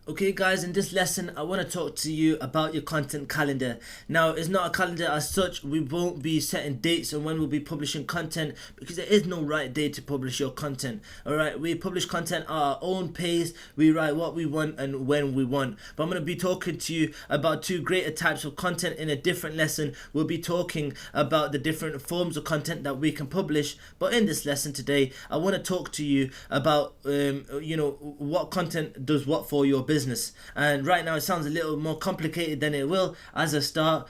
Okay guys, in this lesson I want to talk to you about your content calendar. Now it's not a calendar as such. We won't be setting dates on when we'll be publishing content because there is no right day to publish your content. Alright, we publish content at our own pace. We write what we want and when we want. But I'm going to be talking to you about two greater types of content in a different lesson. We'll be talking about the different forms of content that we can publish. But in this lesson today, I want to talk to you about what content does what for your business. And right now it sounds a little more complicated than it will as I start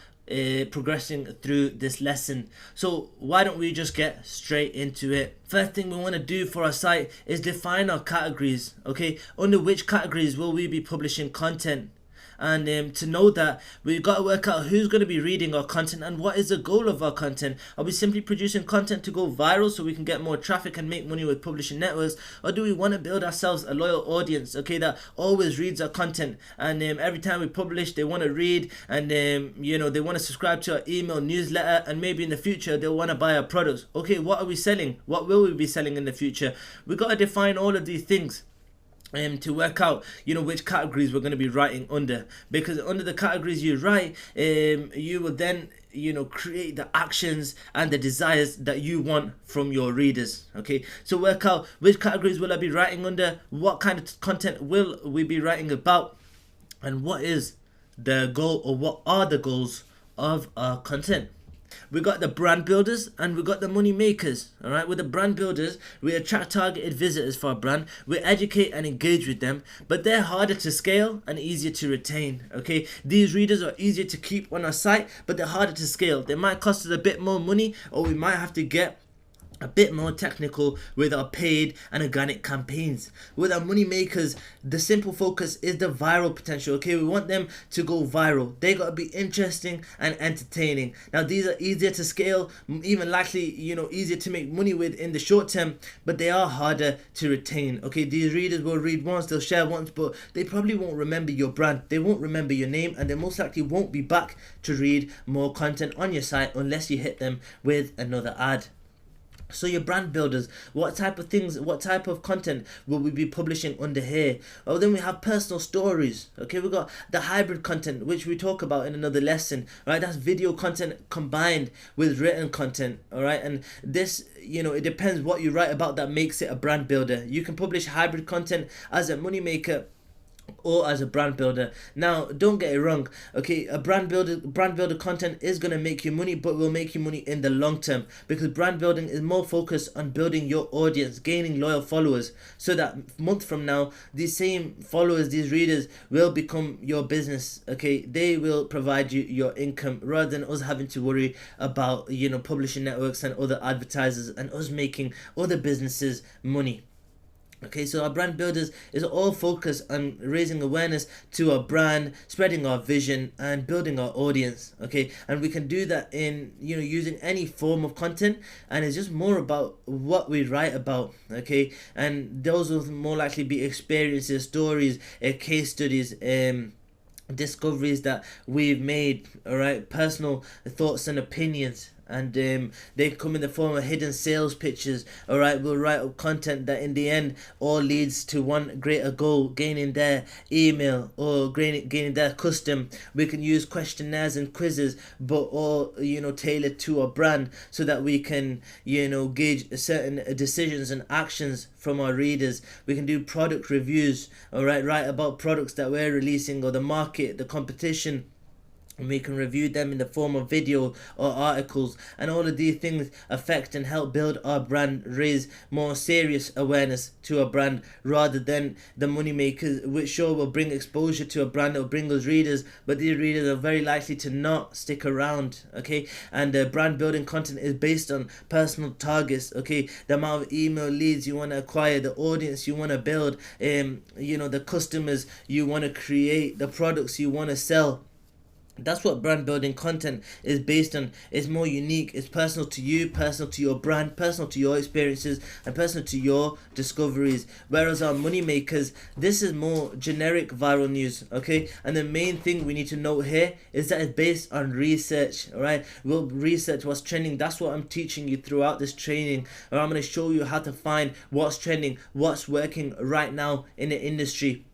progressing through this lesson. So why don't we just get straight into it? First thing we want to do for our site is define our categories. Okay, under which categories will we be publishing content? And to know that, we've got to work out who's going to be reading our content and what is the goal of our content. Are we simply producing content to go viral so we can get more traffic and make money with publishing networks, or do we want to build ourselves a loyal audience, okay, that always reads our content, and every time we publish they want to read, and they want to subscribe to our email newsletter, and maybe in the future they'll want to buy our products. Okay, what are we selling? What will we be selling in the future? We got to define all of these things to work out which categories we're going to be writing under, because under the categories you write, you will then create the actions and the desires that you want from your readers. Okay, so work out which categories will I be writing under, what kind of content will we be writing about, and what is the goal, or what are the goals of our content. We got the brand builders and we got the money makers. All right, with the brand builders, we attract targeted visitors for our brand. We educate and engage with them, but they're harder to scale and easier to retain. Okay, these readers are easier to keep on our site, but they're harder to scale. They might cost us a bit more money, or we might have to get a bit more technical with our paid and organic campaigns. With our money makers, the simple focus is the viral potential. Okay, we want them to go viral. They got to be interesting and entertaining. Now these are easier to scale, even likely easier to make money with in the short term, but they are harder to retain. Okay, these readers will read once, they'll share once, but they probably won't remember your brand, they won't remember your name, and they most likely won't be back to read more content on your site unless you hit them with another ad. So your brand builders, what type of content will we be publishing under here? Oh, then we have personal stories. Okay, we got the hybrid content, which we talk about in another lesson, right? That's video content combined with written content, all right? And this, it depends what you write about that makes it a brand builder. You can publish hybrid content as a money maker or as a brand builder. Now don't get it wrong, okay, a brand builder content is going to make you money, but will make you money in the long term, because brand building is more focused on building your audience, gaining loyal followers, so that month from now these same followers, these readers, will become your business. Okay, they will provide you your income rather than us having to worry about publishing networks and other advertisers and us making other businesses money. Okay, so our brand builders is all focused on raising awareness to our brand, spreading our vision, and building our audience. Okay, and we can do that in using any form of content, and it's just more about what we write about. Okay, and those will more likely be experiences, stories, case studies, discoveries that we've made. All right, personal thoughts and opinions, and they come in the form of hidden sales pitches. All right, we'll write up content that in the end all leads to one greater goal: gaining their email or gaining their custom. We can use questionnaires and quizzes, but all tailored to our brand, so that we can gauge certain decisions and actions from our readers. We can do product reviews, all right, write about products that we're releasing, or the market, the competition, and we can review them in the form of video or articles. And all of these things affect and help build our brand, raise more serious awareness to a brand, rather than the money makers, which sure will bring exposure to a brand, it will bring us readers, but these readers are very likely to not stick around. Okay, and the brand building content is based on personal targets. Okay, the amount of email leads you want to acquire, the audience you want to build, the customers you want to create, the products you want to sell. That's what brand building content is based on. It's more unique, it's personal to you, personal to your brand, personal to your experiences, and personal to your discoveries. Whereas our money makers, this is more generic viral news. Okay, and the main thing we need to note here is that it's based on research. All right, we'll research what's trending. That's what I'm teaching you throughout this training, or I'm going to show you how to find what's trending, what's working right now in the industry.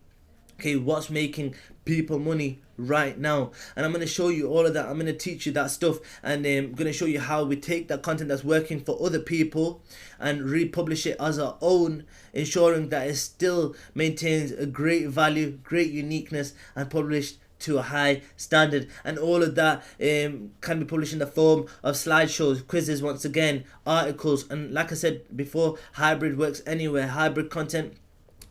Okay, what's making people money right now? And I'm going to show you all of that. I'm going to teach you that stuff, and I'm going to show you how we take that content that's working for other people and republish it as our own, ensuring that it still maintains a great value, great uniqueness, and published to a high standard. And all of that can be published in the form of slideshows, quizzes, once again, articles, and like I said before, hybrid works anywhere. Hybrid content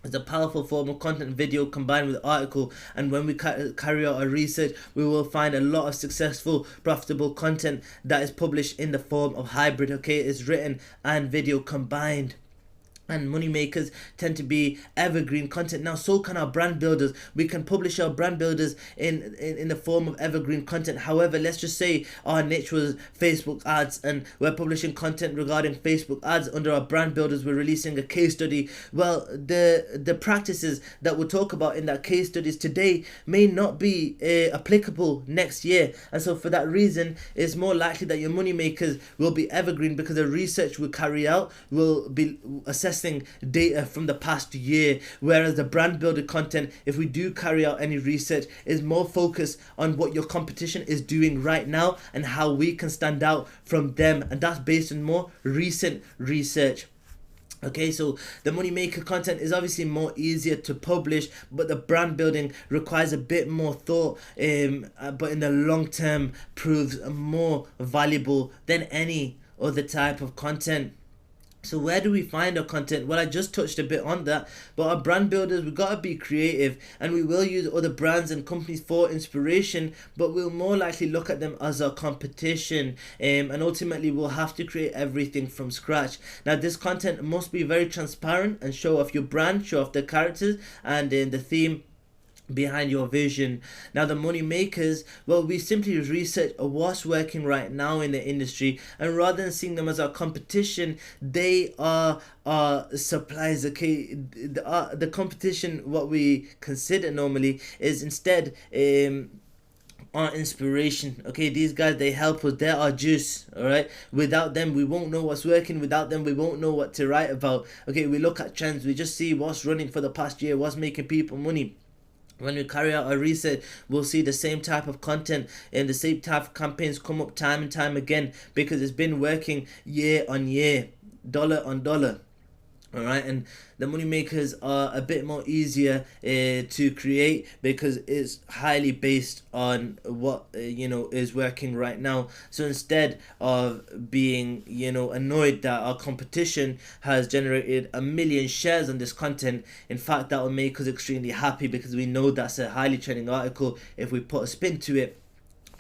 is a powerful form of content, video combined with article, and when we carry out our research, we will find a lot of successful, profitable content that is published in the form of hybrid. Okay, it's written and video combined. And money makers tend to be evergreen content. Now, so can our brand builders. We can publish our brand builders in the form of evergreen content. However, let's just say our niche was Facebook ads, and we're publishing content regarding Facebook ads under our brand builders. We're releasing a case study. Well, the practices that we'll talk about in that case studies today may not be applicable next year. And so for that reason, it's more likely that your money makers will be evergreen, because the research we carry out will be assessing data from the past year, whereas the brand builder content, if we do carry out any research, is more focused on what your competition is doing right now and how we can stand out from them, and that's based on more recent research. Okay, so the money maker content is obviously more easier to publish, but the brand building requires a bit more thought, but in the long term proves more valuable than any other type of content. So where do we find our content? Well, I just touched a bit on that, but our brand builders, we've got to be creative, and we will use other brands and companies for inspiration, but we'll more likely look at them as our competition, and ultimately we'll have to create everything from scratch. Now, this content must be very transparent and show off your brand, show off the characters and the theme behind your vision. Now, the money makers, well, we simply research what's working right now in the industry, and rather than seeing them as our competition, they are our suppliers. Okay, the competition, what we consider normally, is instead our inspiration. Okay, these guys, they help us, they're our juice. All right, without them we won't know what's working, without them we won't know what to write about. Okay, we look at trends, we just see what's running for the past year, what's making people money. When we carry out our research, we'll see the same type of content and the same type of campaigns come up time and time again, because it's been working year on year, dollar on dollar. All right, and the money makers are a bit more easier to create, because it's highly based on what is working right now. So instead of being annoyed that our competition has generated 1 million shares on this content, in fact that will make us extremely happy, because we know that's a highly trending article. If we put a spin to it,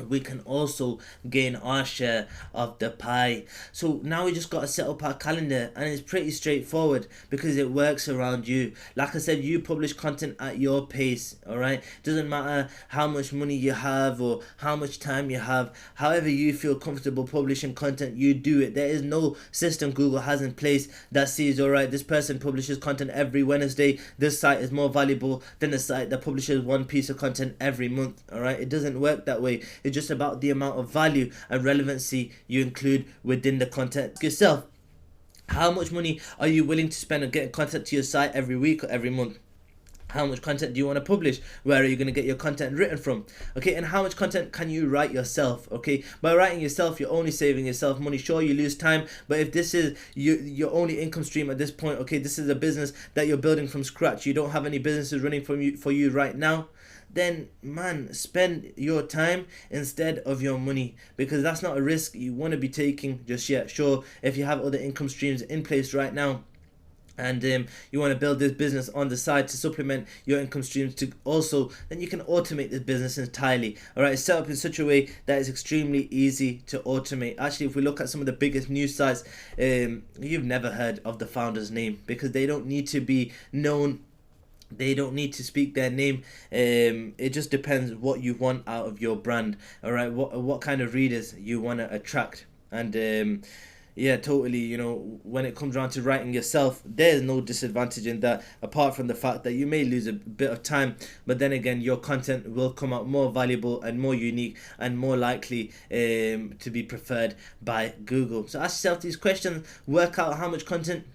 we can also gain our share of the pie. So now we just got to set up our calendar, and it's pretty straightforward because it works around you. Like I said, you publish content at your pace. All right, doesn't matter how much money you have or how much time you have. However you feel comfortable publishing content, you do it. There is no system Google has in place that says, all right, this person publishes content every Wednesday, this site is more valuable than the site that publishes one piece of content every month. All right, it doesn't work that way. It's just about the amount of value and relevancy you include within the content. Ask yourself, how much money are you willing to spend on getting content to your site every week or every month? How much content do you want to publish? Where are you going to get your content written from? Okay, and how much content can you write yourself? Okay, by writing yourself, you're only saving yourself money. Sure, you lose time, but if this is your only income stream at this point, okay, this is a business that you're building from scratch, you don't have any businesses running for you right now, then man, spend your time instead of your money, because that's not a risk you want to be taking just yet. Sure, if you have other income streams in place right now, and you want to build this business on the side to supplement your income streams to also, then you can automate this business entirely. All right, it's set up in such a way that it's extremely easy to automate. Actually, if we look at some of the biggest news sites, you've never heard of the founder's name, because they don't need to be known. They don't need to speak their name. It just depends what you want out of your brand. All right, what kind of readers you want to attract. And yeah, totally, when it comes down to writing yourself, there's no disadvantage in that, apart from the fact that you may lose a bit of time, but then again, your content will come out more valuable and more unique and more likely to be preferred by Google. So ask yourself these questions, work out how much content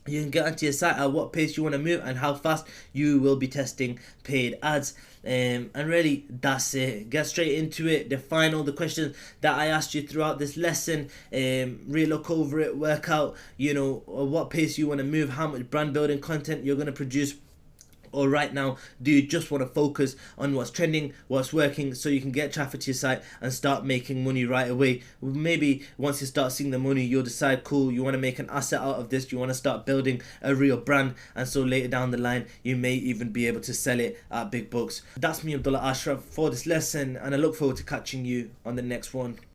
You can get onto your site at what pace you want to move and how fast you will be testing paid ads. And really, that's it. Get straight into it. Define all the questions that I asked you throughout this lesson. Really look over it, work out, what pace you want to move, how much brand building content you're going to produce. Or right now, do you just want to focus on what's trending, what's working, so you can get traffic to your site and start making money right away? Maybe once you start seeing the money, you'll decide, cool, you want to make an asset out of this, you want to start building a real brand, and so later down the line, you may even be able to sell it at big bucks. That's me, Abdullah Ashraf, for this lesson, and I look forward to catching you on the next one.